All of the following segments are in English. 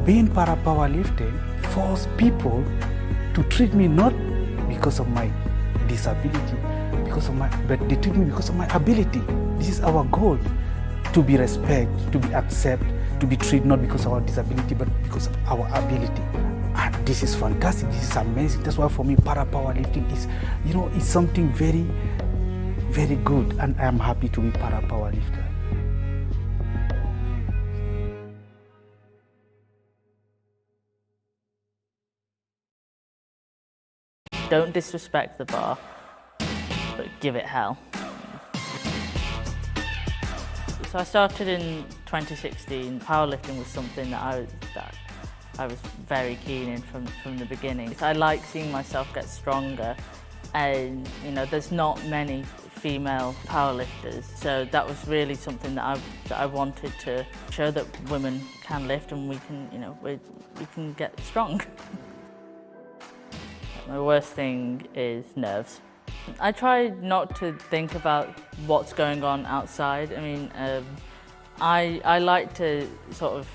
being para-powerlifting forced people to treat me not because of my disability, but they treat me because of my ability. This is our goal, to be respected, to be accepted, to be treated not because of our disability, but because of our ability. And this is fantastic, this is amazing. That's why for me, para-powerlifting is, it's something very, very good, and I am happy to be para-powerlifter. Don't disrespect the bar, but give it hell. So I started in 2016. Powerlifting was something that I was very keen in from the beginning. I like seeing myself get stronger, and there's not many female powerlifters, so that was really something that I wanted to show, that women can lift and we can get strong. My worst thing is nerves. I try not to think about what's going on outside. I mean, I like to sort of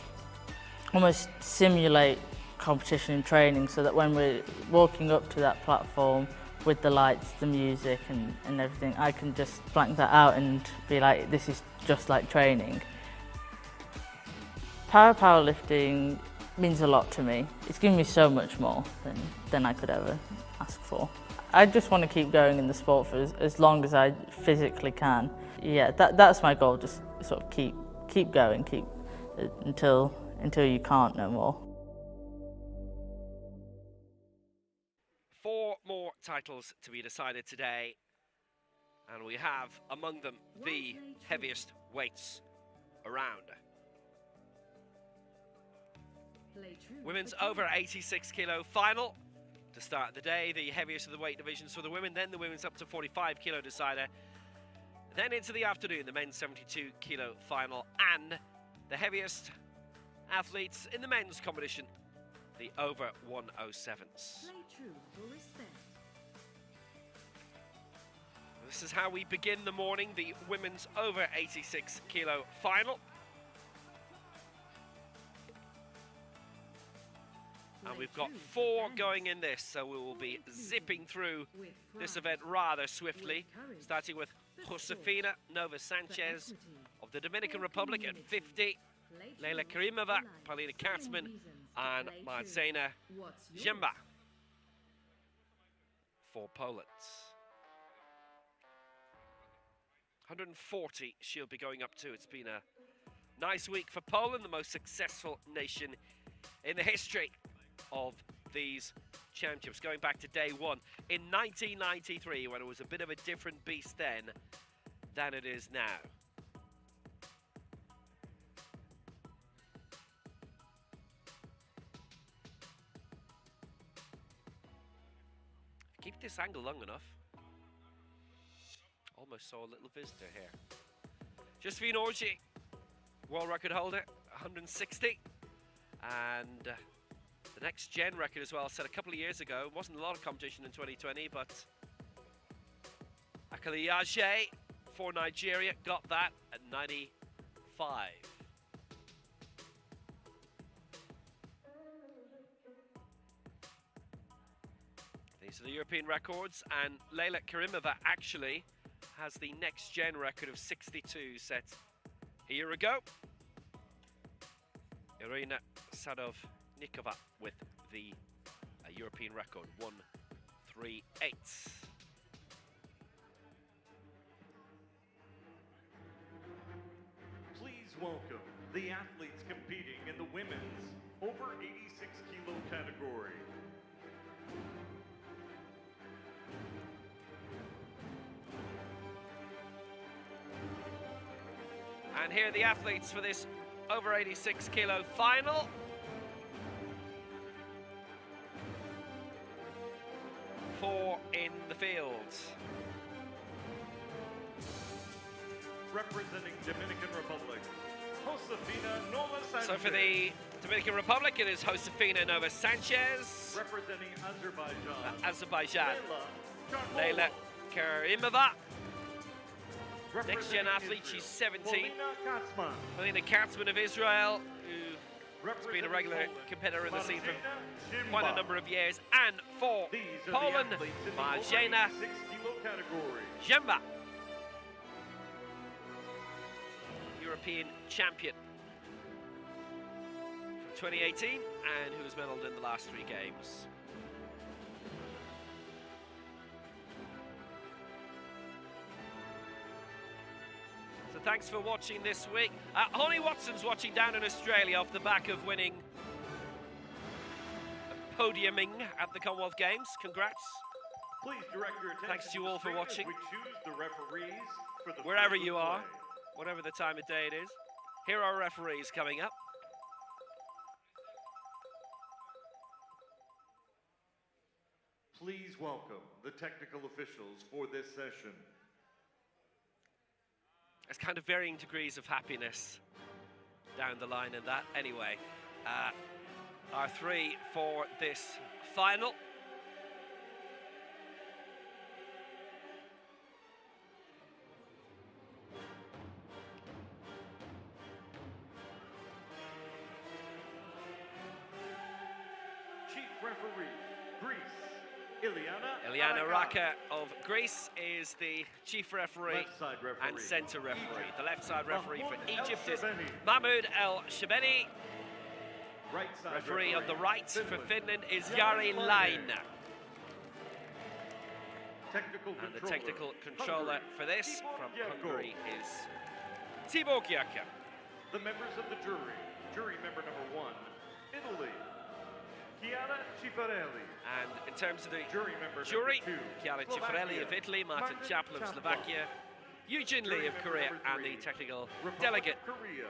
almost simulate competition in training, so that when we're walking up to that platform with the lights, the music and everything, I can just blank that out and be like, this is just like training. Powerlifting means a lot to me. It's given me so much more than I could ever ask for. I just want to keep going in the sport for as long as I physically can. Yeah, that's my goal, just sort of keep going, until you can't no more. 4 more titles to be decided today, and we have among them the heaviest weights around. Women's over 86 kilo final to start the day, the heaviest of the weight divisions for the women, then the women's up to 45 kilo decider, then into the afternoon the men's 72 kilo final, and the heaviest athletes in the men's competition, the over 107s. This is how we begin the morning, the women's over 86 kilo final. And we've got 4 going in this, so we will be zipping through this event rather swiftly, starting with Josefina Nova Sanchez of the Dominican Republic at 50, Leila Karimova, Paulina Katzman, and Marcena Zimba for Poland. 140 she'll be going up to. It's been a nice week for Poland, the most successful nation in the history of these championships, going back to day one in 1993, when it was a bit of a different beast then than it is now. Keep this angle long enough. Almost saw a little visitor here. Josephine Orji, world record holder, 160, and the next gen record as well, set a couple of years ago. Wasn't a lot of competition in 2020, but Akali Yaje for Nigeria got that at 95. These are the European records, and Leila Karimova actually has the next gen record of 62 set a year ago. Irina Sadovnikova with the European record, 138. Please welcome the athletes competing in the women's over 86 kilo category. And here are the athletes for this over 86 kilo final. Four in the fields. Representing Dominican Republic, Josefina Nova Sanchez. So for the Dominican Republic, it is Josefina Nova Sanchez. Representing Azerbaijan, Azerbaijan, Leila Karimova. Next gen athlete, she's 17. Paulina Katzman. Paulina Katzman of Israel, who He's been a regular competitor in the scene for Martyna quite a Szymba. number of years. And for These are Poland, the athletes in the Martyna over 86 kilo category. Szymba, European champion from 2018 and who has medalled in the last 3 games. So thanks for watching this week. Holly Watson's watching down in Australia off the back of winning podiuming at the Commonwealth Games. Congrats. Please direct your attention Thanks to you the all for screen as watching. we choose the referees for the Wherever field of you are, play. whatever the time of day it is. Here are referees coming up. Please welcome the technical officials for this session. There's kind of varying degrees of happiness down the line in that. Anyway, our 3 for this final. Chief referee, Greece, Iliana Raka of Greece is the chief referee Left side referee. and centre referee. Egypt, The left side referee for Mahmoud Egypt is El-Shabeni. Mahmoud El-Shabeni. Right side Referee on the right for Finland is Jari Jari Laine. Laine. Technical And the controller, technical controller Hungary, for this Tibor from Gyerko. Hungary is Tibor Gyerko. The members of the jury. Jury member number 1, Italy, Chiara Cifarelli. And in terms of the Jury member jury, number 2, Chiara Cifarelli of Italy, Martin Chaplin of Slovakia, Eugene Lee of Korea, and the technical delegate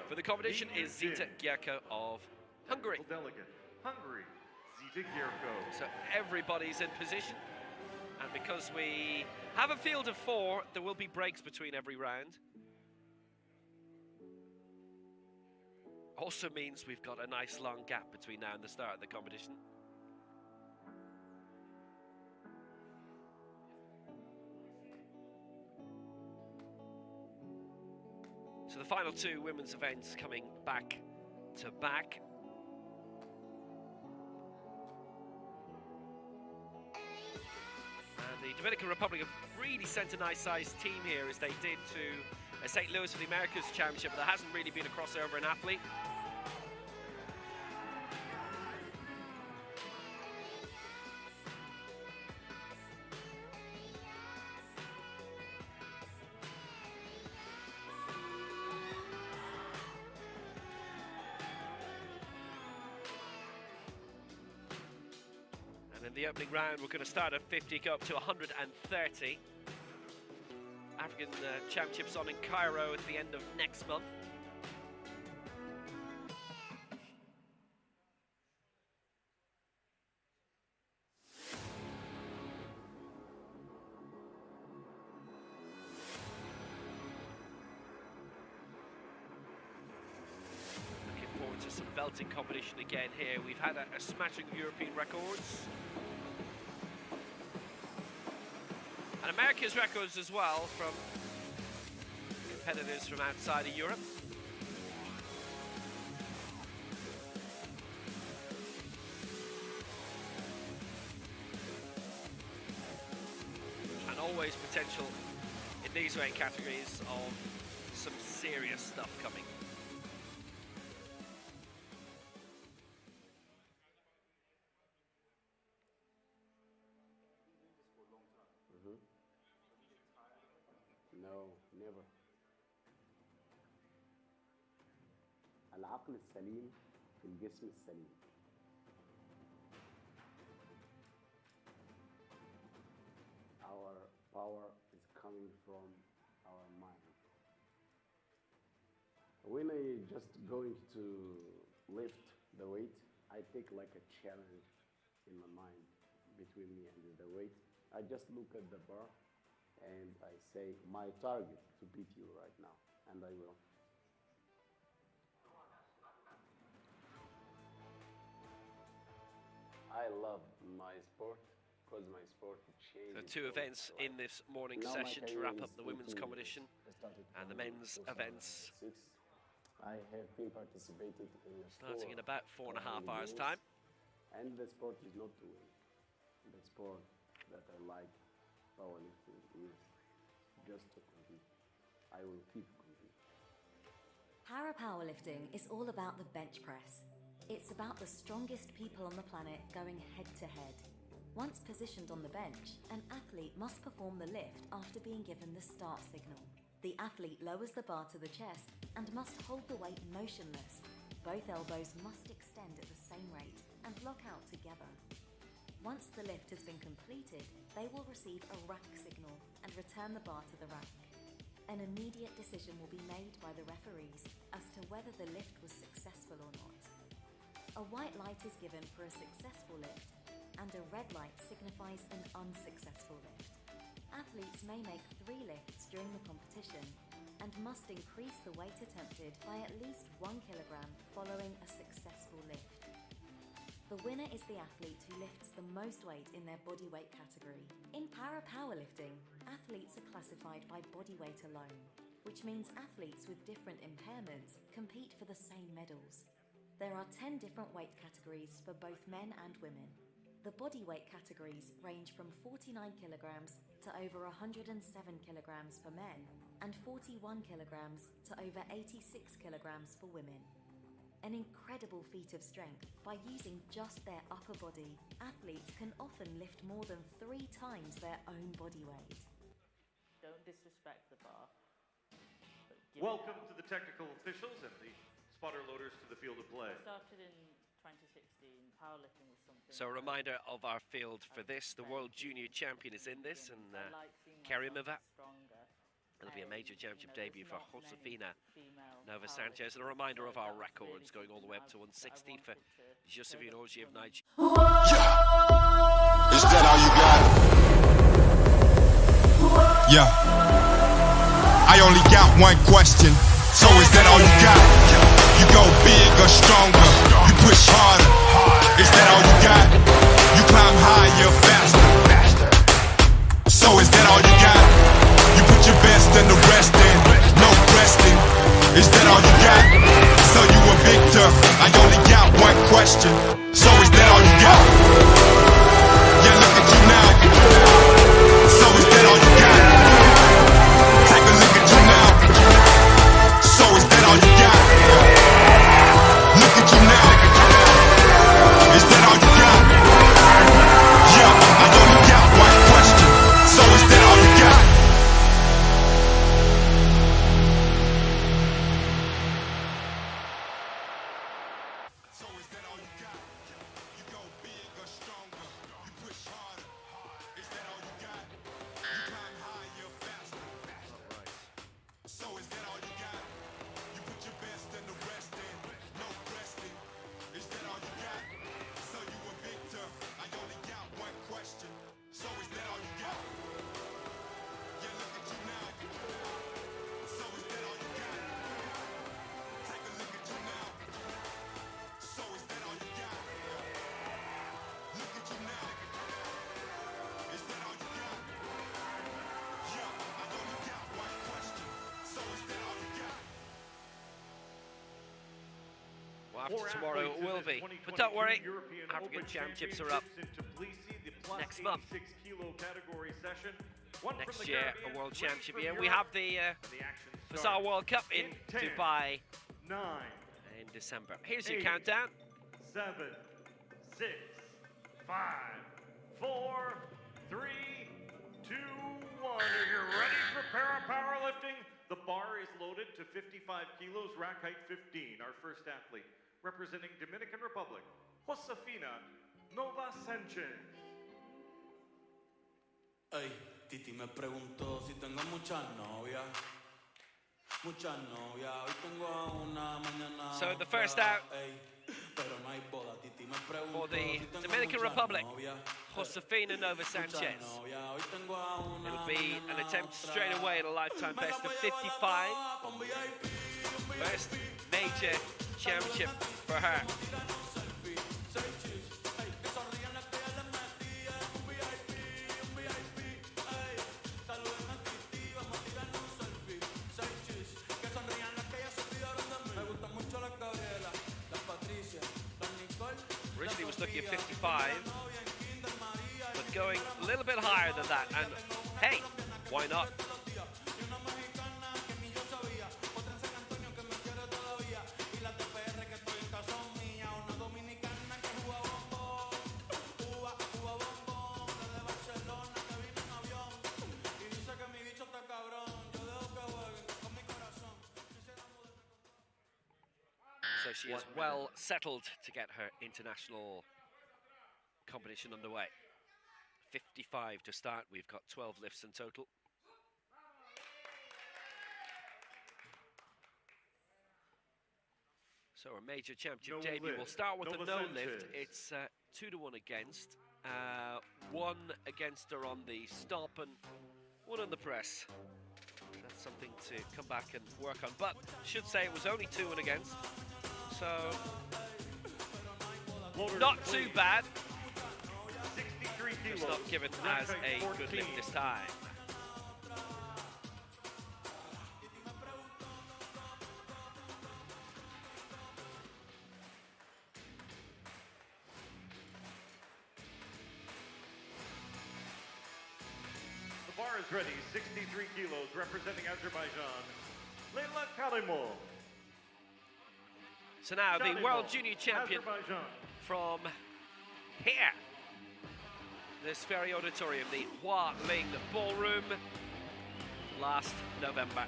for the competition is Zita Gyerko of Hungary. Delegate, Hungary, Zita Gyerko. So everybody's in position. And because we have a field of 4, there will be breaks between every round. Also means we've got a nice long gap between now and the start of the competition. So the final 2 women's events coming back to back. And the Dominican Republic have really sent a nice sized team here as they did to St. Louis for the Americas Championship, but there hasn't really been a crossover in athlete. And in the opening round, we're going to start at 50, go up to 130. African Championships on in Cairo at the end of next month. Looking forward to some belting competition again here. We've had a smashing of European records. And America's records as well from competitors from outside of Europe. And always potential in these weight categories of some serious stuff coming. No, never. العقل السليم في الجسم السليم. Our power is coming from our mind. When I just going to lift the weight, I take like a challenge in my mind between me and the weight. I just look at the bar and I say my target to beat you right now, and I will. I love my sport because my sport changes. So 2 events in this morning Now my session to career wrap is up the women's 18 years. competition I started and the from men's 2006. events I have been participated in a Starting in four about 4.5 hours' games, time. and the sport is not to win. The sport that I like, powerlifting, is just to compete. I will keep competing. Para-powerlifting is all about the bench press. It's about the strongest people on the planet going head-to-head. Once positioned on the bench, an athlete must perform the lift after being given the start signal. The athlete lowers the bar to the chest and must hold the weight motionless. Both elbows must extend at the same rate and lock out together. Once the lift has been completed, they will receive a rack signal and return the bar to the rack. An immediate decision will be made by the referees as to whether the lift was successful or not. A white light is given for a successful lift, and a red light signifies an unsuccessful lift. Athletes may make 3 lifts during the competition and must increase the weight attempted by at least 1 kilogram following a successful lift. The winner is the athlete who lifts the most weight in their body weight category. In para-powerlifting, athletes are classified by body weight alone, which means athletes with different impairments compete for the same medals. There are 10 different weight categories for both men and women. The body weight categories range from 49 kilograms to over 107 kilograms for men and 41 kilograms to over 86 kilograms for women. An incredible feat of strength. By using just their upper body, athletes can often lift more than 3 times their own body weight. Don't disrespect the bar. Welcome to the technical officials and the spotter loaders to the field of play. I started in 2016. Powerlifting was something. So a reminder of our field for this. The World Junior Champion is in this, and Karimova. It'll be a major championship debut for Josefina Nova Sanchez. And a reminder of our records going all the way up to 160 for Josephine Orji of Nigeria. Is that all you got? Yeah. I only got one question. So is that all you got? You go big or stronger? You push harder? Is that all you got? You climb higher, faster? So is that all you got? You put your best and the rest in, no resting. Is that all you got? So you a victor? I only got one question. So is that all you got? Yeah, look at you now. So is that all you got? Take a look at you now. So is that all you got? Look at you now. Is that all you got? Yeah, I only got one question. So is that all you got? So is that all you got? You go big or stronger? You push harder? Is that all you got? You climb higher, faster? So is that all you got? You put your best and the rest in, no resting. Is that all you got? So you a victor? I only got one question. So is that all you got? Yeah, look at you now. So is that all you got? Take a look at you now. So is that all you got? Look at you now. Is that all you got? Yeah, I only got one question. So is that all you got? Well, after tomorrow it will be. But don't worry, African Championships are up next month. Next year, a World Championship year. We have the Bazaar World Cup in Dubai 9, in December. Here's your 8, countdown. 7, 6, 5, 4, 3, 2, 1. If you're ready for powerlifting, the bar is loaded to 55 kilos, rack height 15. Our first athlete, representing Dominican Republic, Josefina Nova Sanchez. Ey, Titi me preguntó si tengo muchas novias. Muchas novias. Hoy tengo a una, mañana. So the first out pero no hay boda. Titi me preguntó for the si tengo Dominican muchas Republic, novias. Josefina Nova Sanchez. Hoy tengo a una, It'll be an mañana attempt otra. straight away at a lifetime Me la best of voy a llevar 55. a todas, pa' un VIP, un VIP. First major championship for her. was looking at 55, but going a little bit higher than that. And hey, why not? So she is well settled to get her international competition underway. 55 to start. We've got 12 lifts in total. So our major championship debut will start with a no lift. It's 2-1 against. 1 against her on the stop and 1 on the press. That's something to come back and work on. But should say it was only 2 and against. So not too bad. 63 kilos. It's not given as a good lift this time. The bar is ready. 63 kilos, representing Azerbaijan, Leyla Karimov. So now the World Junior Champion from here, this very auditorium, the Hua Ling Ballroom, last November.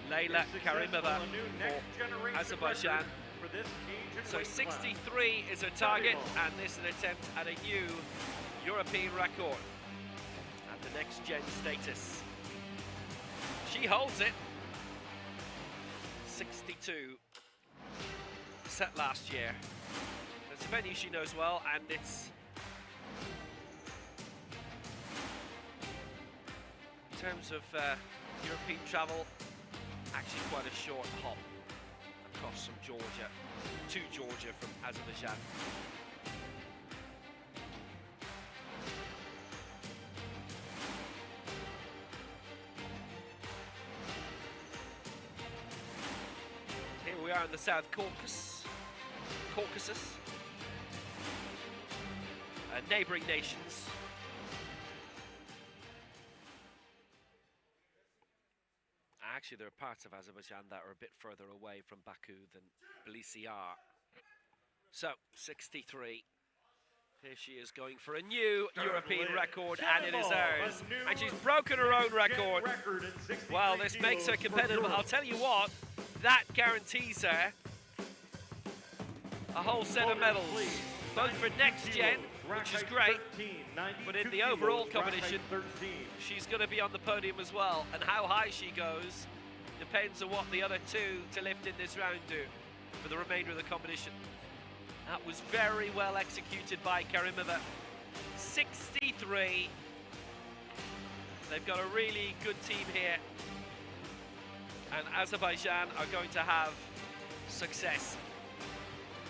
Leyla Karimova for Azerbaijan. So 63 is her target, and this is an attempt at a new European record at the next gen status. She holds it. 62 set last year. It's a venue she knows well, and it's in terms of European travel, actually quite a short hop across from Georgia to Georgia from Azerbaijan. Here we are in the South Caucasus, neighbouring nations. Actually, there are parts of Azerbaijan that are a bit further away from Baku than Tbilisi are. So, 63. Here she is going for a new European record, and it is hers. And she's broken her own record. Well, this makes her competitive. I'll tell you what, that guarantees her a whole set of medals, both for next gen, which is great, but in the overall competition, she's going to be on the podium as well. And how high she goes depends on what the other two to lift in this round do for the remainder of the competition. That was very well executed by Karimova. 63. They've got a really good team here, and Azerbaijan are going to have success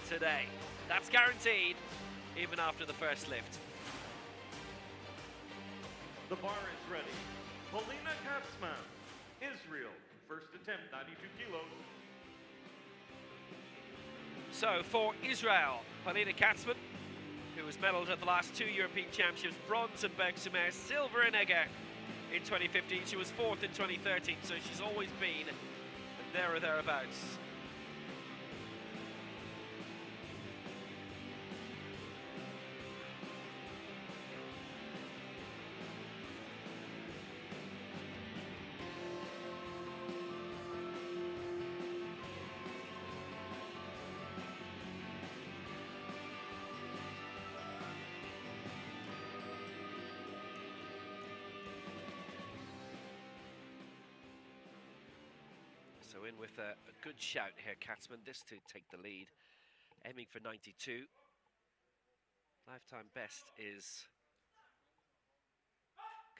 today. That's guaranteed, even after the first lift. The bar is ready. Polina Katzman, Israel. First attempt, 92 kilos. So for Israel, Polina Katzman, who was medalled at the last 2 European Championships, bronze in Bergsumer, silver in Egger in 2015. She was 4th in 2013, so she's always been there or thereabouts. So in with a good shout here, Katzman, this to take the lead, aiming for 92. Lifetime best is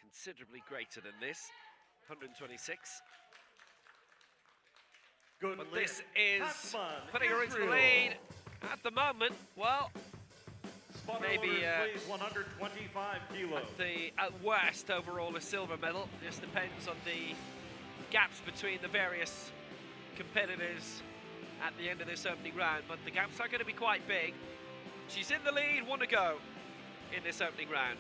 considerably greater than this, 126. Good But lead. this is Katzman, putting her into the Israel. lead at the moment. Well, maybe weighs 125 kilos. at worst overall a silver medal. Just depends on the gaps between the various competitors at the end of this opening round, but the gaps are going to be quite big. She's in the lead, 1 to go in this opening round.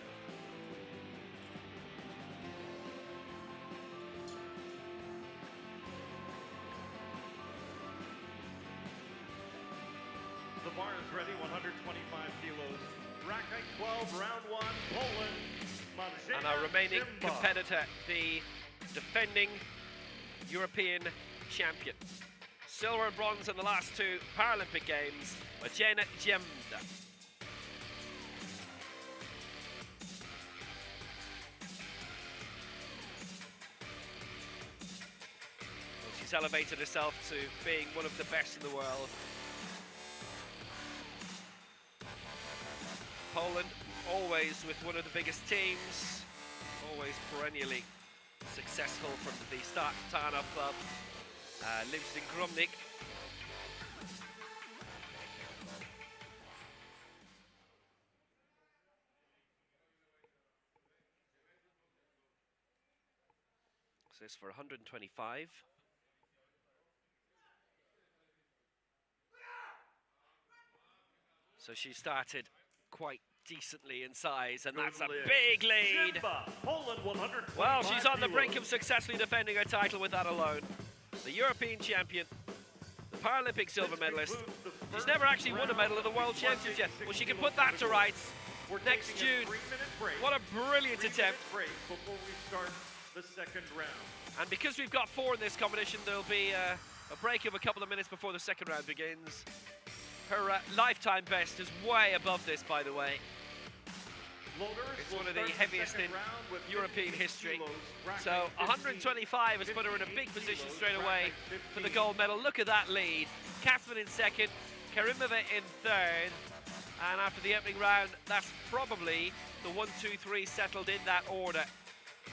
The bar is ready, 125 kilos. Rack height 12, round 1, Poland. And our remaining competitor, the defending European champion. Silver and bronze in the last 2 Paralympic Games, Maciej Ziemba. Well, she's elevated herself to being one of the best in the world. Poland, always with one of the biggest teams, always perennially successful from the Start Tarnow club, lives in Gromnik. So this for 125. So she started quite decently in size, and that's a big lead. Ziemba, Poland, 125 Well, she's on the brink kilos. of successfully defending her title with that alone. The European champion, the Paralympic silver medalist. She's never actually won a medal at the World Championships yet. Well, she can put that to rights next June. What a brilliant attempt. Break before we start the second round. And because we've got 4 in this competition, there'll be a break of a couple of minutes before the second round begins. Her lifetime best is way above this, by the way. It's one of the heaviest in European history. So 125 has put her in a big position straight away for the gold medal. Look at that lead. Katzman in second, Karimova in third. And after the opening round, that's probably the 1, 2, 3 settled in that order.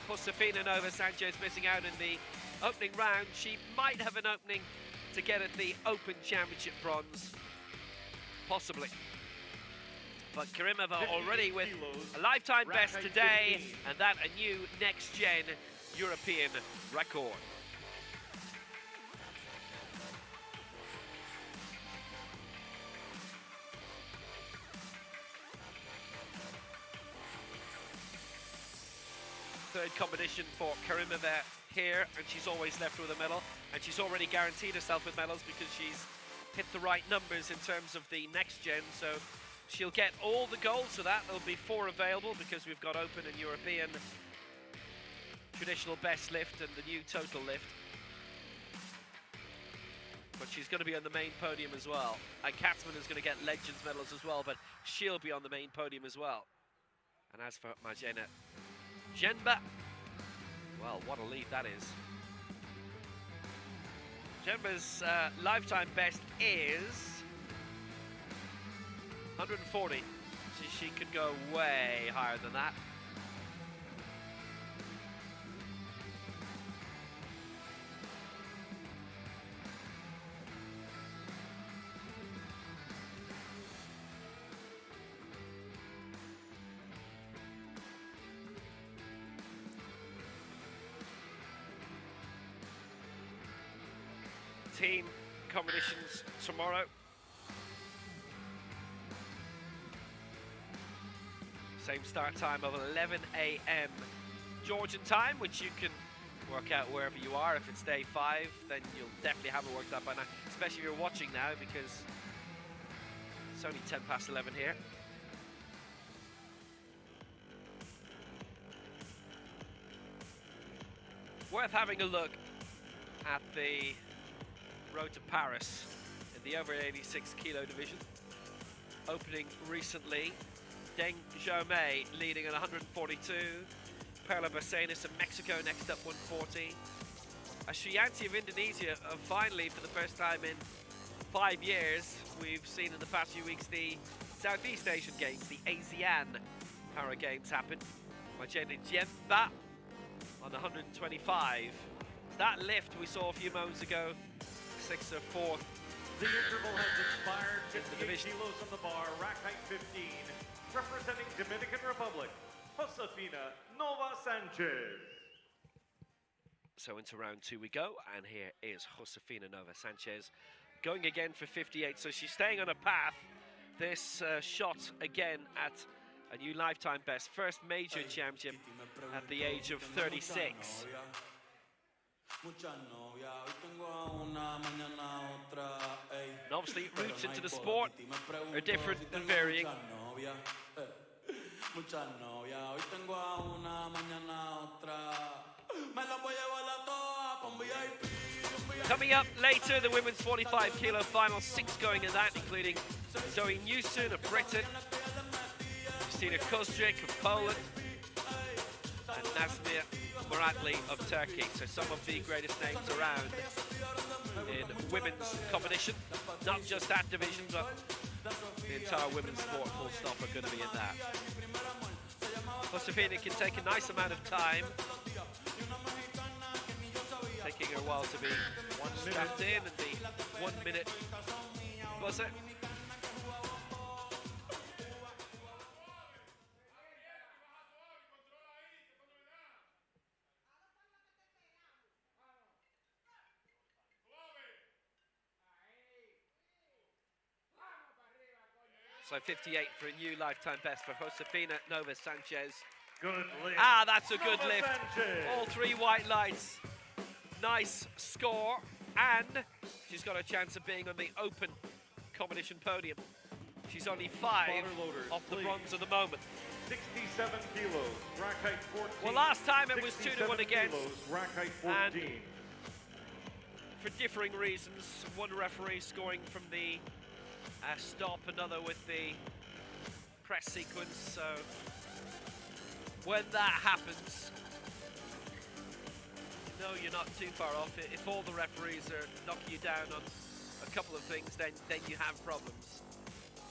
Josefina Nova Sanchez missing out in the opening round. She might have an opening to get at the Open Championship bronze. Possibly. But Karimova already with a lifetime best today, and that a new next-gen European record. Third competition for Karimova here, and she's always left with a medal, and she's already guaranteed herself with medals because she's hit the right numbers in terms of the next gen, so she'll get all the golds for that. There'll be 4 available because we've got Open and European, traditional best lift and the new total lift. But she's going to be on the main podium as well. And Katzman is going to get Legends medals as well, but she'll be on the main podium as well. And as for Maciej Ziemba, well, what a lead that is. Ziemba's lifetime best is 140. So she could go way higher than that. Team competitions tomorrow. Same start time of 11 a.m. Georgian time, which you can work out wherever you are. If it's day 5, then you'll definitely have it worked out by now, especially if you're watching now, because it's only 10 past 11 here. Worth having a look at the road to Paris in the over 86 kilo division. Opening recently, Deng Xiaomei leading at 142. Perla Basenis of Mexico next up 140. Ashriyanti of Indonesia finally, for the first time in 5 years, we've seen in the past few weeks the Southeast Asian Games, the ASEAN Para Games happen. Maciej Ziemba on the 125. That lift we saw a few moments ago, 6th or 4th. The interval has expired. In the 58 division. kilos on the bar, rack height 15. Representing Dominican Republic, Josefina Nova Sanchez. So into round 2 we go, and here is Josefina Nova Sanchez going again for 58. So she's staying on a path this shot again at a new lifetime best, first major championship at the age of 36. And obviously, routes into the sport are different and varying. Coming up later, the women's 45 kilo final, 6 going in that, including Zoe Newson of Britain, Christina Kozdric of Poland, and Nazmir Muratli of Turkey. So some of the greatest names around in women's competition, not just that division, but the entire women's sport full stop are going to be in that. Josefina can take a nice amount of time, taking her a while to be strapped in, and the 1 minute buzzer. So 58 for a new lifetime best for Josefina Nova Sanchez. Good lift. Ah, that's a good Nova lift. Sanchez. All 3 white lights. Nice score. And she's got a chance of being on the open competition podium. She's only 5 loaders, off the please. bronze at the moment. 67 kilos, rack height 14. Well, last time it was 2-1 against. Kilos, rack height 14. And for differing reasons, one referee scoring from the stop, another with the press sequence. So when that happens, no, you're not too far off. If all the referees are knocking you down on a couple of things, then you have problems.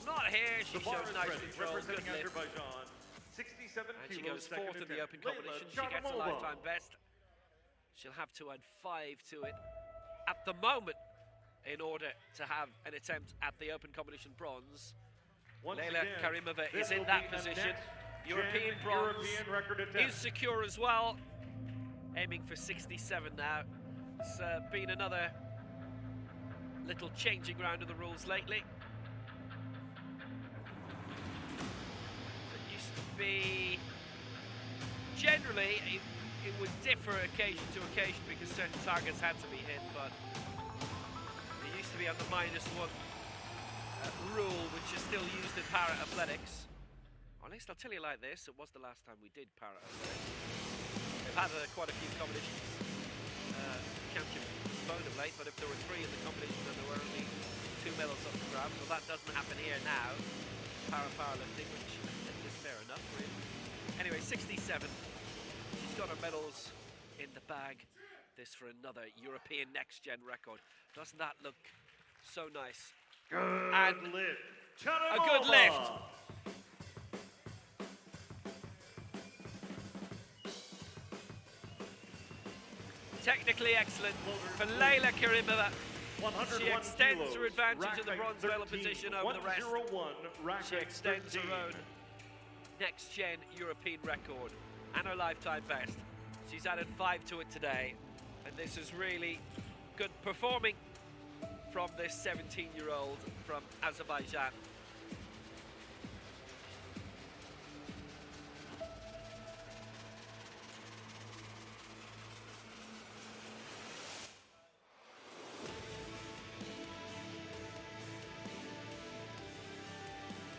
Not here. She The bar shows is nice ready, control, good representing lift. Azerbaijan. 67 And she kilos, goes 4th in the open competition. She gets a lifetime best. She'll have to add 5 to it at the moment in order to have an attempt at the open competition bronze. Leila Karimova is in that position. European bronze European record is attempt. secure as well. Aiming for 67 now. It's been another little changing round of the rules lately. It used to be, generally, it would differ occasion to occasion because certain targets had to be hit, but it used to be on the -1 rule, which is still used in para-athletics. Or at least I'll tell you like this, it was the last time we did para-athletics. They've had quite a few competitions, championship postponed of late, but if there were 3 in the competition and there were only 2 medals up for grabs, well, that doesn't happen here now. Powerlifting, which is fair enough, really. Anyway, 67. She's got her medals in the bag. This for another European next-gen record. Doesn't that look so nice? Good lift. A good lift. Technically excellent for Leila Karimova. She extends her advantage in the bronze medal position over the rest. She extends her own next-gen European record and her lifetime best. She's added 5 to it today, and this is really good performing from this 17-year-old from Azerbaijan.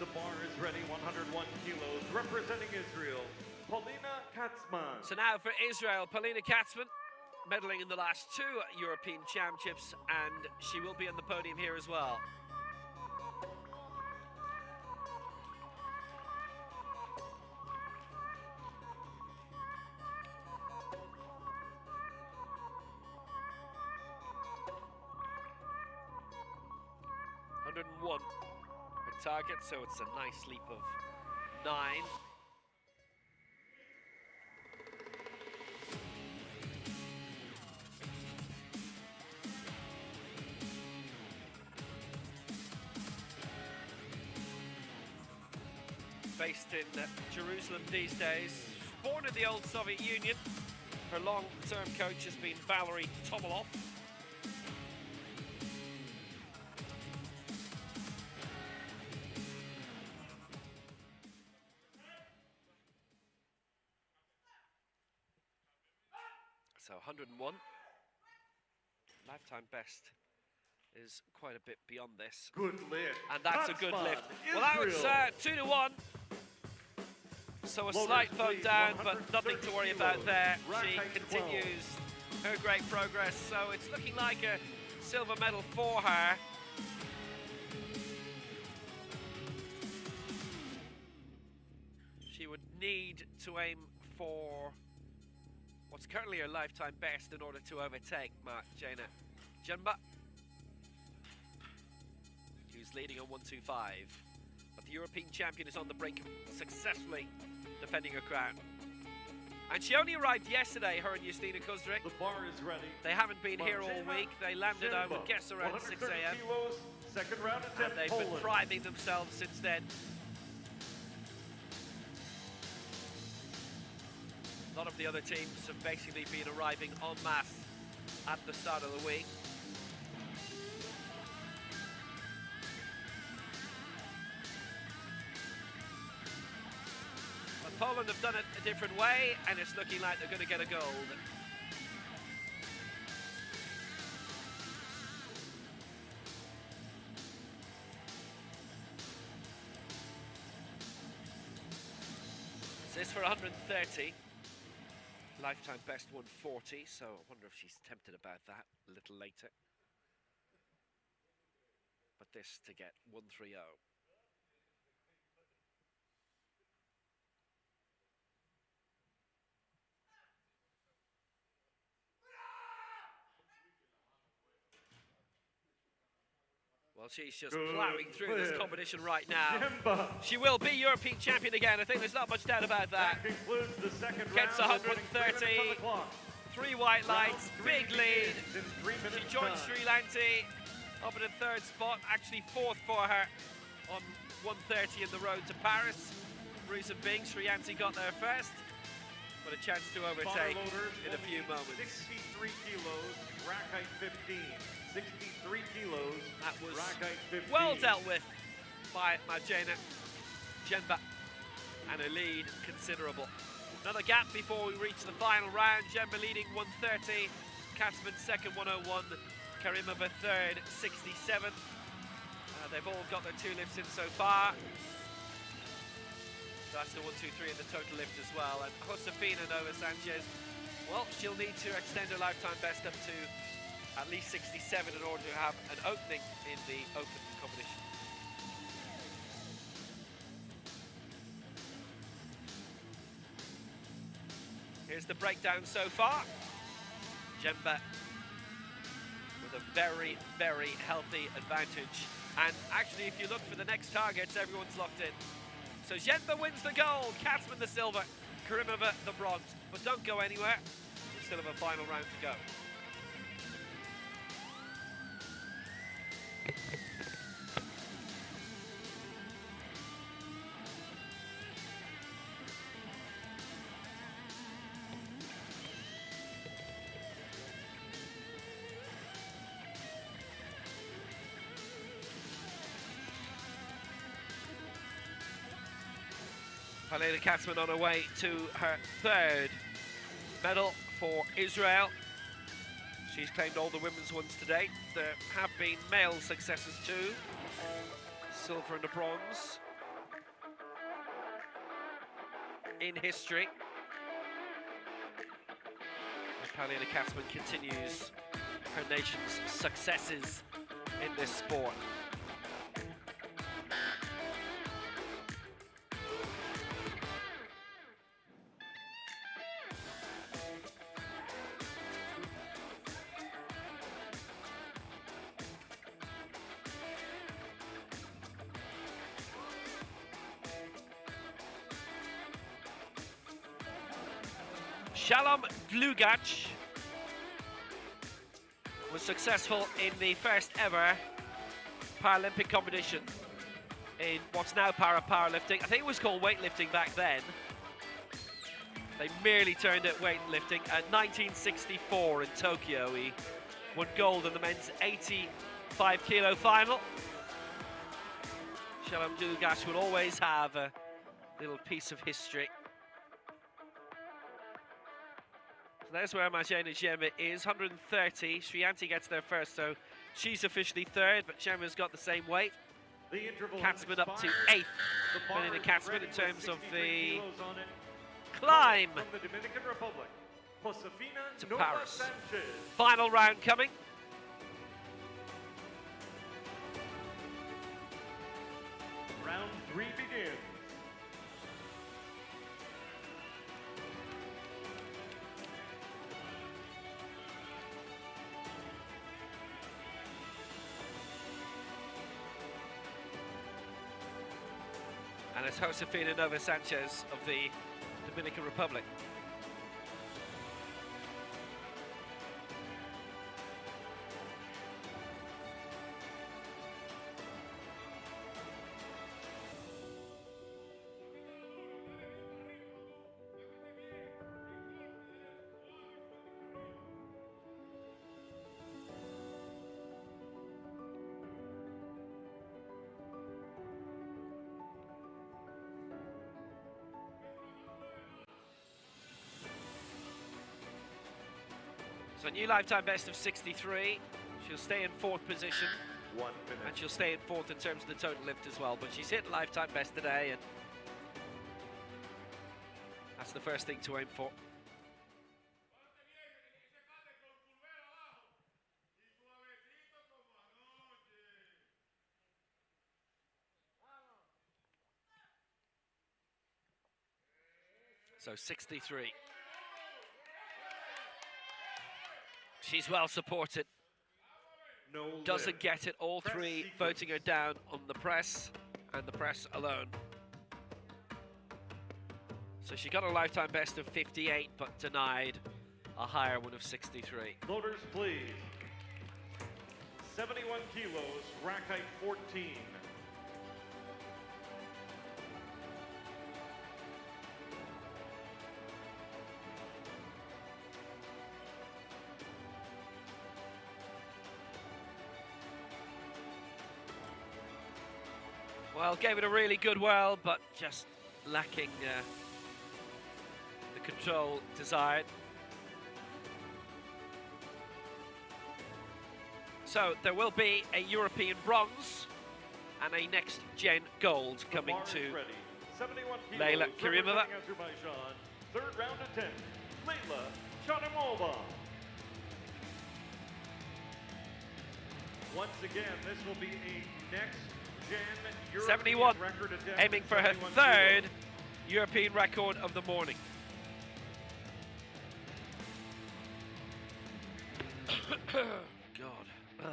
The bar is ready, 101 kilos, representing Israel, Polina Katzman. So now for Israel, Polina Katzman, medaling in the last 2 European Championships, and she will be on the podium here as well. Target, so it's a nice leap of 9. Based in Jerusalem these days, born in the old Soviet Union. Her long-term coach has been Valery Tomilov. So 101. Lifetime best is quite a bit beyond this. Good lift. And that's a good Katzman, lift. Well, that was Israel. 2-1. So a slight vote down, but nothing to worry about there. She continues her great progress. So it's looking like a silver medal for her. She would need to aim for what's currently her lifetime best in order to overtake Marjana Jemba, who's leading on 125. But the European champion is on the brink of successfully defending her crown. And she only arrived yesterday, her and Justina Kuzdrik. The bar is ready. They haven't been here all week. They landed, I would guess, around 6 a.m. Second round And attempt, they've Poland. been priming themselves since then. A lot of the other teams have basically been arriving en masse at the start of the week. But Poland have done it a different way, and it's looking like they're going to get a gold. This for 130. Lifetime best 140, so I wonder if she's tempted about that a little later. But this to get 130. Well, she's just plowing through this competition right now. Jemba. She will be European champion again. I think there's not much doubt about that. That concludes the second Gets round. We're putting 3 minutes 130. on the clock. 3 white lights, Round three big lead. begins in 3 She minutes joins time. Sri Lanti up in the third spot, actually fourth for her on 130 in the road to Paris. Reason being, Sri Lanti got there first, but a chance to overtake in a few moments. 63 kilos, rack height 15. 63 kilos, That was rack height 15. well dealt with by Marjana Jemba, and her lead considerable. Another gap before we reach the final round. Jemba leading 130, Katzman second 101, Karimova third 67. They've all got their 2 lifts in so far. So that's the 1, 2, 3 in the total lift as well. And Josefina Nova Sanchez, well, she'll need to extend her lifetime best up to at least 67 in order to have an opening in the open competition. Here's the breakdown so far. Jemba with a very, very healthy advantage. And actually, if you look for the next targets, everyone's locked in. So Jemba wins the gold, Katzman the silver, Karimova the bronze. But don't go anywhere, we still have a final round to go. Paralympic Katzman on her way to her third medal for Israel. She's claimed all the women's ones to date. There have been male successes too. Silver and a bronze in history. Paralympic Katzman continues her nation's successes in this sport. Shalom Dlugac was successful in the first ever Paralympic competition in what's now Paralympic. I think it was called weightlifting back then. They merely turned it weightlifting. At 1964 in Tokyo, he won gold in the men's 85 kilo final. Shalom Dlugac will always have a little piece of history. there's where Magena Gemma is, 130. Sriyanti gets there first, so she's officially third, but Gemma's got the same weight. The interval Katzman up to expired. 8th. The bar Melina is Katzman ready in with terms of 63 the kilos on it. climb From the Dominican Republic, Josefina to Nova Paris. Sanchez. Final round coming. Round 3 begins. And it's Josefina Nova Sanchez of the Dominican Republic. So new lifetime best of 63. She'll stay in 4th position, 1 minute. and she'll stay in 4th in terms of the total lift as well. But she's hit lifetime best today, and that's the first thing to aim for. So 63. She's well supported. No Doesn't lift. get it. All Press three sequence. voting her down on the press, and the press alone. So she got a lifetime best of 58, but denied a higher one of 63. Loaders, please. 71 kilos, rack height 14. Well, gave it a really good whirl, but just lacking the control desired. So there will be a European bronze and a next-gen gold coming The bar to is ready. 71 kilos, Leila Karimova. representing Azerbaijan. 3rd round attempt, Leila Karimova. Once again, this will be a next-gen European 71, record attempt. aiming for her 71 3rd kilos. European record of the morning. God. Ugh.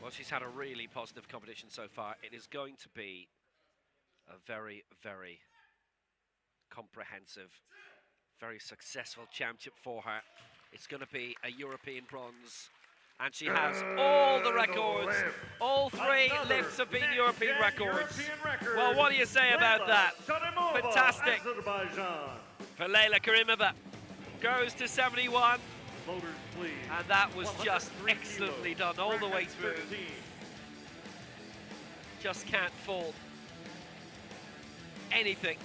Well, she's had a really positive competition so far. It is going to be a very, very comprehensive, very successful championship for her. It's going to be a European bronze, and she has all the records. All 3 Another lifts have been next-gen European records. European record. Well, what do you say about Leila that? Karimova, Fantastic. Azerbaijan. For Leila Karimova, goes to 71. Loaders, please. And that was just 103 excellently kilos, done all the rack way height through. 13. Just can't fall. Anything.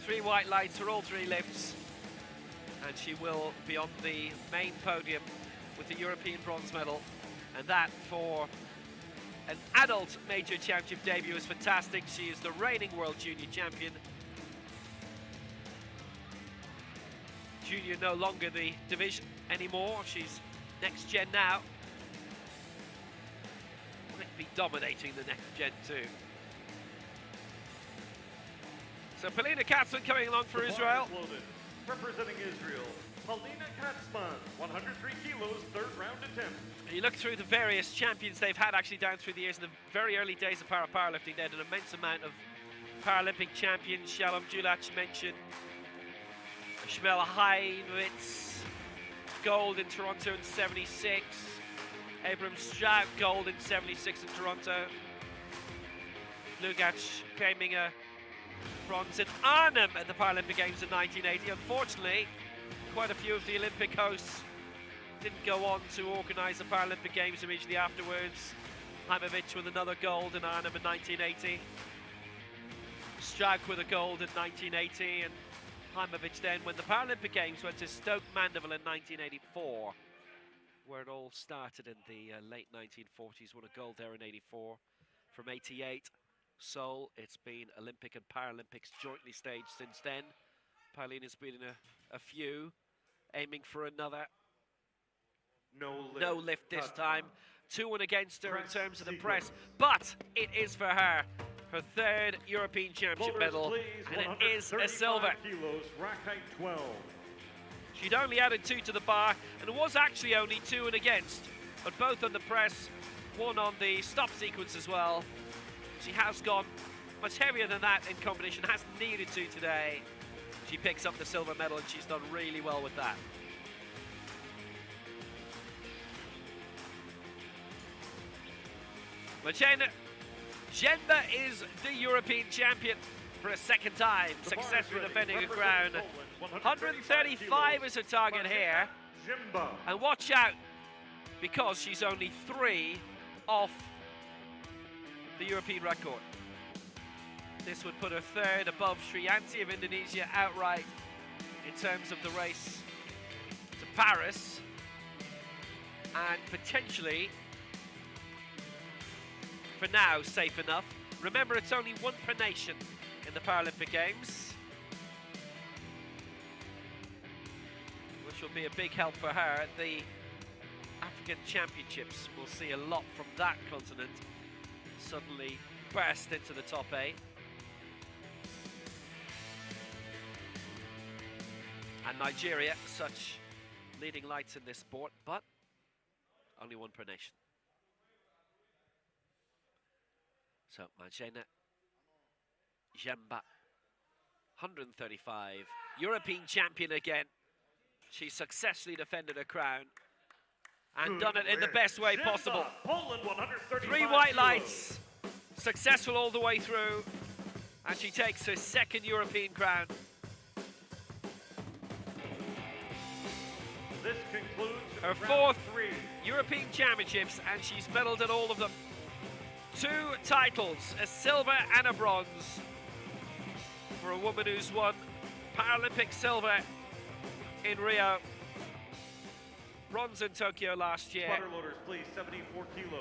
3 white lights for all 3 lifts. And she will be on the main podium with the European bronze medal. And that, for an adult major championship debut, is fantastic. She is the reigning world junior champion. Junior no longer the division anymore. She's next gen now. Might be dominating the next gen too. So Polina Katzman coming along for The bar Israel. is loaded. Representing Israel, Polina Katzman, 103 kilos, 3rd round attempt. You look through the various champions they've had actually down through the years. In the very early days of powerlifting, they had an immense amount of Paralympic champions. Shalom Julac mentioned, Shmel Haymovitz, gold in Toronto in 76. Abram Strout, gold in 76 in Toronto. Lugac claiming a bronze in Arnhem at the Paralympic Games in 1980. Unfortunately, quite a few of the Olympic hosts didn't go on to organise the Paralympic Games immediately afterwards. Heimovich with another gold in Arnhem in 1980. Strag with a gold in 1980, and Heimovich then, when the Paralympic Games went to Stoke Mandeville in 1984, where it all started in the late 1940s, won a gold there in 84. From 88, Seoul, it's been Olympic and Paralympics jointly staged since then. Paulina's been in a few, aiming for another. No lift this time. 2-1 against her in terms of the press, but it is for her third European Championship medal, and it is a silver. Kilos, rack height 12. She'd only added 2 to the bar, and it was actually only 2 and against, but both on the press, 1 on the stop sequence as well. She has gone much heavier than that in competition, hasn't needed to today. She picks up the silver medal, and she's done really well with that. Marcena Jemba is the European champion for a second time, successfully defending a crown. 135 is her target here. And watch out, because she's only 3 off the European record. This would put her third above Sriyanti of Indonesia outright in terms of the race to Paris, and potentially, for now, safe enough. Remember, it's only 1 per nation in the Paralympic Games, which will be a big help for her at the African Championships. We'll see a lot from that continent suddenly burst into the top 8. And Nigeria, such leading lights in this sport, but only 1 per nation. So, Marcena Jemba, 135, European champion again. She successfully defended her crown and done it in the best way possible. Poland, 135 3 white kilos. lights, successful all the way through, and she takes her 2nd European crown. This concludes Her round 4th 3. European Championships, and she's medalled at all of them. 2 titles, a silver and a bronze, for a woman who's won Paralympic silver in Rio, bronze in Tokyo last year. Putter loaders, please, 74 kilos.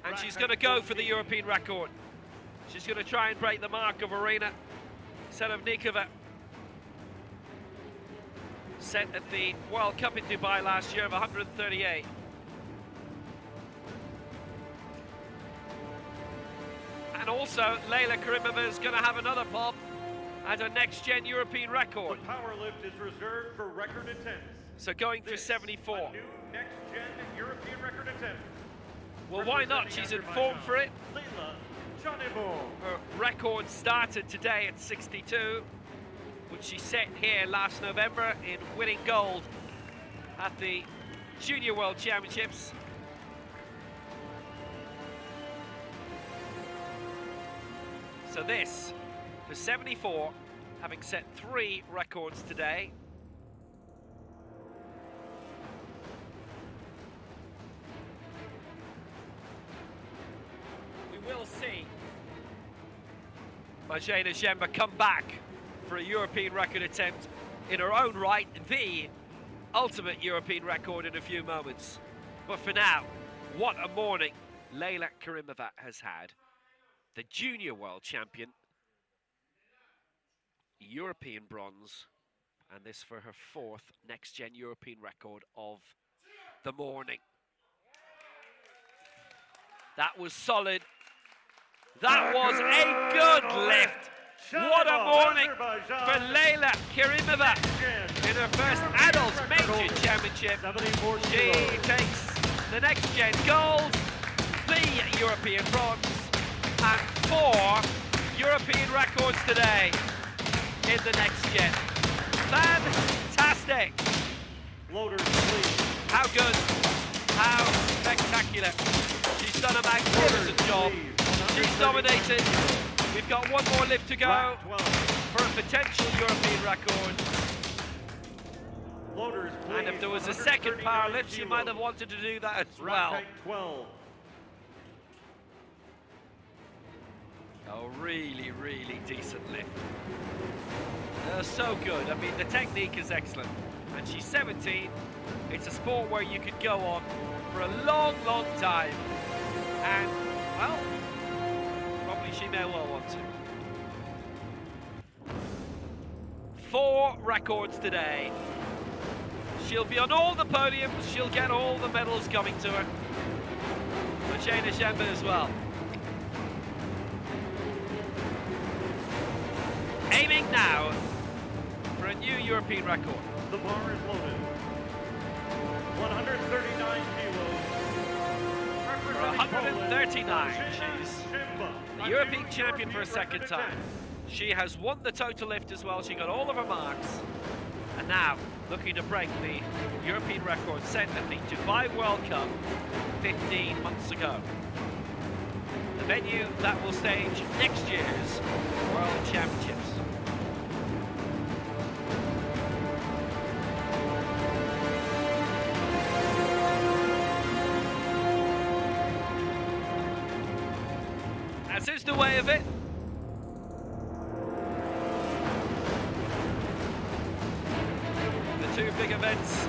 And Rack she's height going to go for 14. the European record. She's going to try and break the mark of Arena Sedovnikova, set at the World Cup in Dubai last year of 138. And also, Leila Karimova is going to have another pop at a next-gen European record. The power lift is reserved for record attempts. So going for This, 74. a new next-gen European record attempt. Well, why not? She's in form for it. Leila Janibor. Her record started today at 62, which she set here last November in winning gold at the Junior World Championships. So this, for 74, having set 3 records today. We will see Marcena Jemba come back for a European record attempt in her own right, the ultimate European record in a few moments. But for now, what a morning Leila Karimova has had. The junior world champion, European bronze, and this for her 4th next-gen European record of the morning. That was solid. That was a good lift. What a morning for Leila Karimova in her first adult major championship. She takes the next-gen gold, the European bronze, and 4 European records today in the next gen. Fantastic! Floaters, please. How good, how spectacular. She's done a magnificent job. She's dominated. We've got one more lift to go Rack 12. for a potential European record. Floaters, please. And if there was a second power lift, she might have wanted to do that as Rack well. height 12. Oh, really, really decent lift. So good. I mean, the technique is excellent. And she's 17. It's a sport where you could go on for a long, long time. And, well, probably she may well want to. 4 records today. She'll be on all the podiums. She'll get all the medals coming to her. Maciej Ziemba as well. Aiming now for a new European record. The bar is loaded. 139 kilos. For 139, she's the European champion for a second time. She has won the total lift as well. She got all of her marks. And now, looking to break the European record set at the Dubai World Cup 15 months ago. The venue that will stage next year's World Championships. As is the way of it. The two big events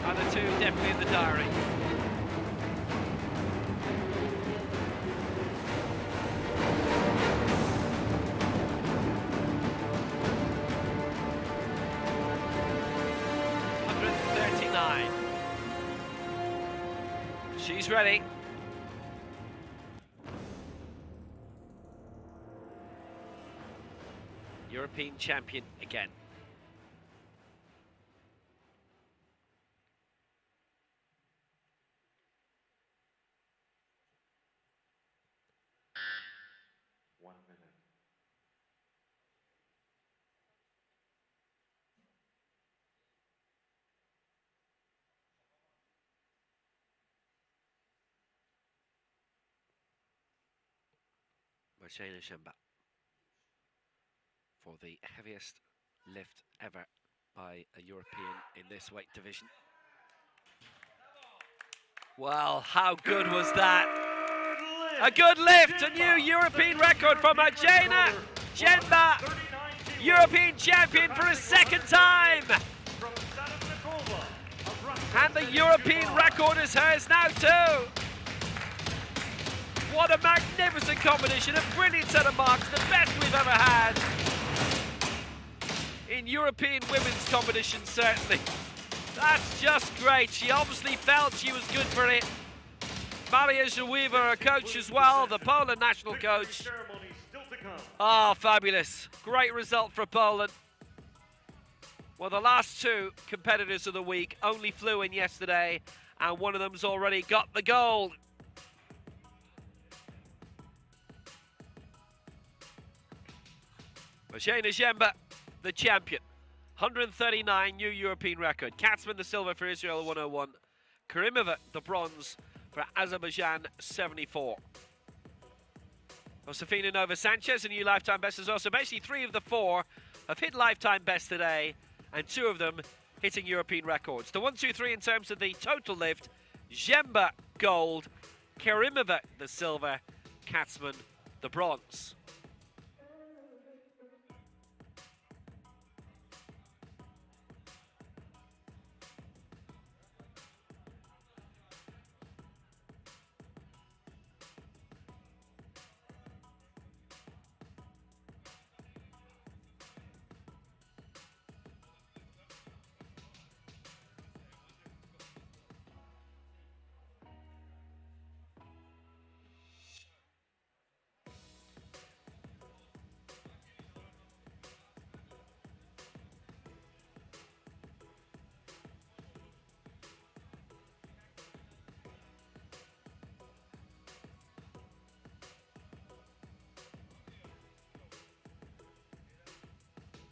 are the two definitely in the diary. She's ready. European champion again. Maciej Ziemba for the heaviest lift ever by a European in this weight division. Well, how good was that? A good lift, a new European record for Maciej Ziemba, European champion for a second time. And the European record is hers now too. What a magnificent competition, a brilliant set of marks, the best we've ever had in European women's competition, certainly. That's just great. She obviously felt she was good for it. Maria Żółwiwa, her coach as well, the Poland national coach. Oh, fabulous. Great result for Poland. Well, the last two competitors of the week only flew in yesterday, and one of them's already got the gold. Maciej Ziemba, the champion. 139, new European record. Katzman, the silver for Israel, 101. Karimova, the bronze for Azerbaijan, 74. Josefina Nova Sanchez, a new lifetime best as well. So basically 3 of the 4 have hit lifetime best today, and 2 of them hitting European records. The 1, 2, 3 in terms of the total lift: Ziemba, gold. Karimova, the silver. Katzman, the bronze.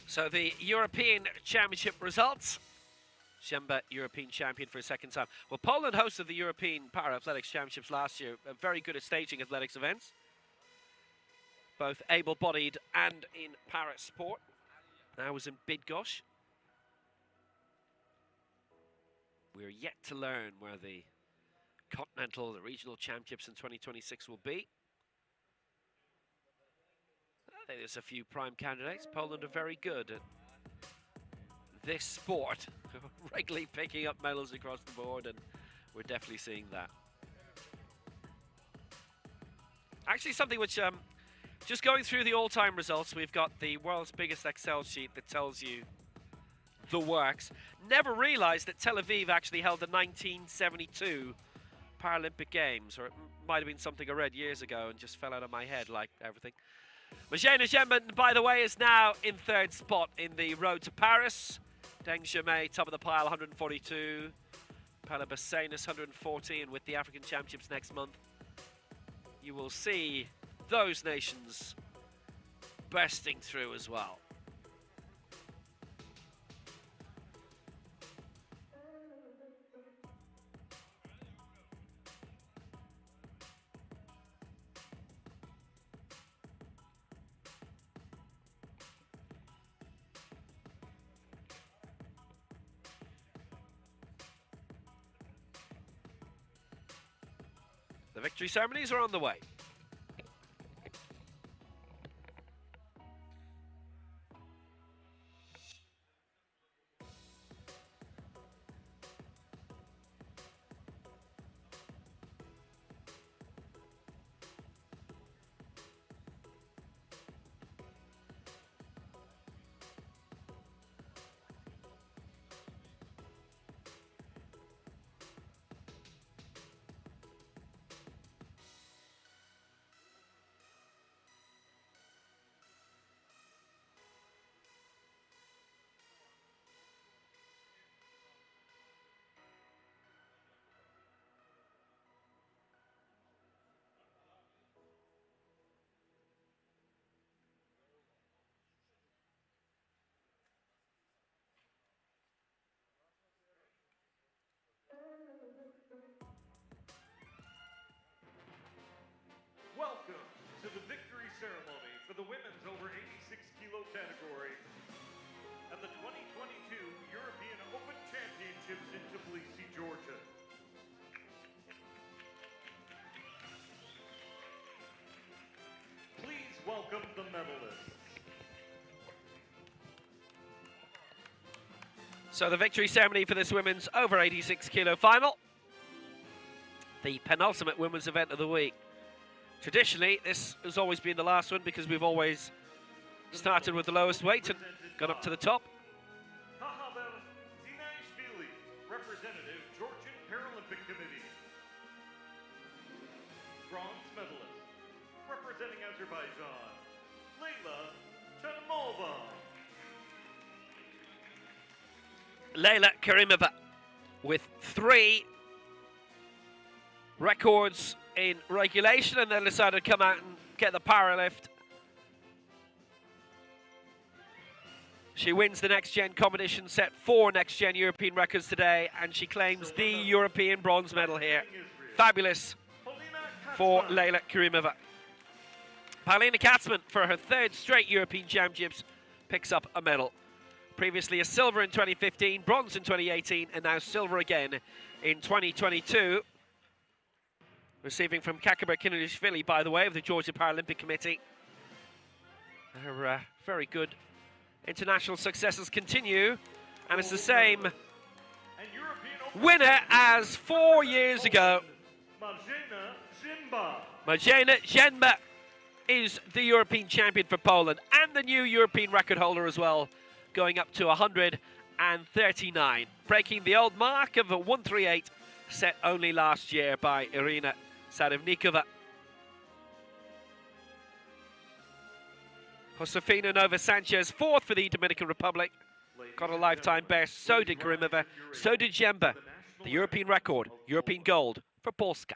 So the European Championship results. Ziemba, European champion for a second time. Well, Poland hosted the European Para-Athletics Championships last year, very good at staging athletics events, both able-bodied and in para-sport. That was in Bydgoszcz. We're yet to learn where the continental, the regional championships in 2026 will be. I think there's a few prime candidates. Poland are very good at this sport, regularly picking up medals across the board, and we're definitely seeing that. Actually, something which, just going through the all-time results, we've got the world's biggest Excel sheet that tells you the works. Never realized that Tel Aviv actually held the 1972 Paralympic Games, or it might have been something I read years ago and just fell out of my head like everything. Marzena Ziemba, by the way, is now in third spot in the road to Paris. Deng Jamais, top of the pile, 142. Palabasenis, 140. And with the African Championships next month, you will see those nations bursting through as well. The victory ceremonies are on the way. Welcome to the victory ceremony for the women's over 86 kilo category at the 2022 European Open Championships in Tbilisi, Georgia. Please welcome the medalists. So the victory ceremony for this women's over 86 kilo final. The penultimate women's event of the week. Traditionally, this has always been the last one because we've always started with the lowest weight and gone up to the top. Representative, Georgian Paralympic Committee. Bronze medalist, representing Azerbaijan, Leyla Chanmova. Leyla Karimova with 3 records in regulation and then decided to come out and get the power lift. She wins the next gen competition, set 4 next gen European records today, and she claims the European bronze medal here. Fabulous for Leyla Karimova. Paulina Katzmann, for her 3rd straight European Championships, picks up a medal. Previously a silver in 2015, bronze in 2018, and now silver again in 2022. Receiving from Kakaba Kinilishvili, by the way, of the Georgia Paralympic Committee. Her very good international successes continue, and it's the same winner as 4 years ago. Marzena Ziemba is the European champion for Poland and the new European record holder as well, going up to 139, breaking the old mark of a 138 set only last year by Irina Sadovnikova. Josefina Nova Sanchez, 4th for the Dominican Republic. Got a lifetime best. So did Karimova. So did Ziemba. The European record, European gold for Polska.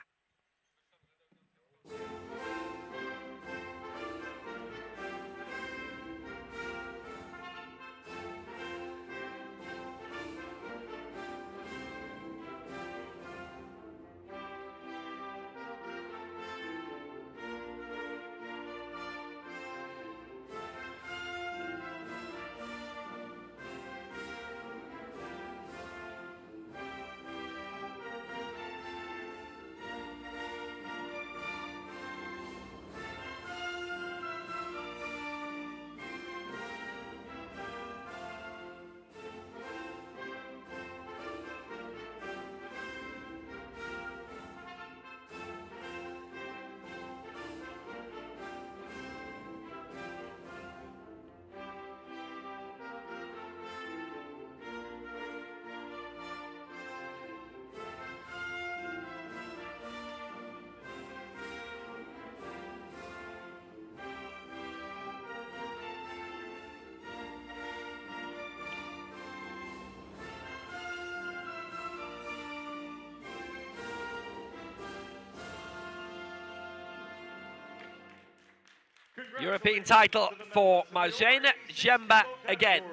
European title for Marzena Ziemba again.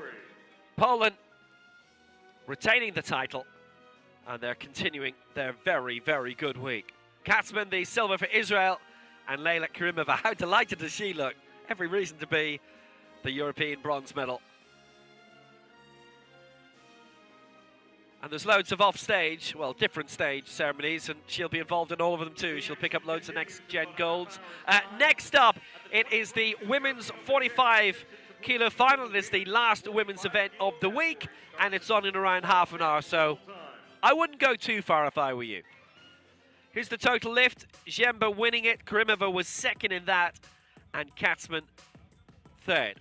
Poland retaining the title, and they're continuing their very, very good week. Katzman, the silver for Israel, and Leila Karimova. How delighted does she look? Every reason to be the European bronze medal. And there's loads of off-stage, well, different stage ceremonies, and she'll be involved in all of them too. She'll pick up loads of next-gen golds. Next up, it is the women's 45-kilo final. It is the last women's event of the week, and it's on in around half an hour, so I wouldn't go too far if I were you. Here's the total lift. Ziemba winning it. Karimova was second in that, and Katzman third.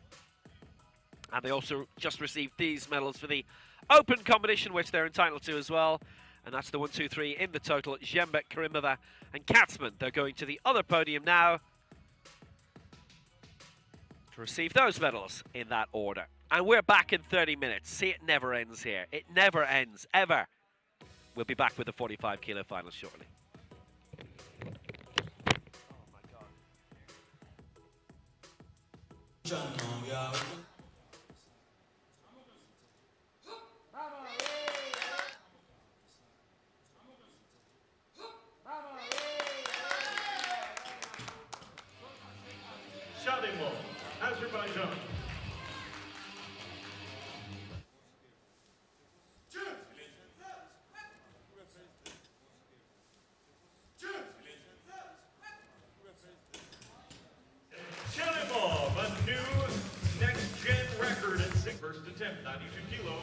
And they also just received these medals for the open competition, which they're entitled to as well. And that's the 1, 2, 3 in the total. Ziemba, Karimova, and Katzman. They're going to the other podium now to receive those medals in that order. And we're back in 30 minutes. See, it never ends here. It never ends, ever. We'll be back with the 45-kilo final shortly. Shadimo, Azerbaijan. Shalimov, a new next-gen record at 6th first attempt, 92 kilo.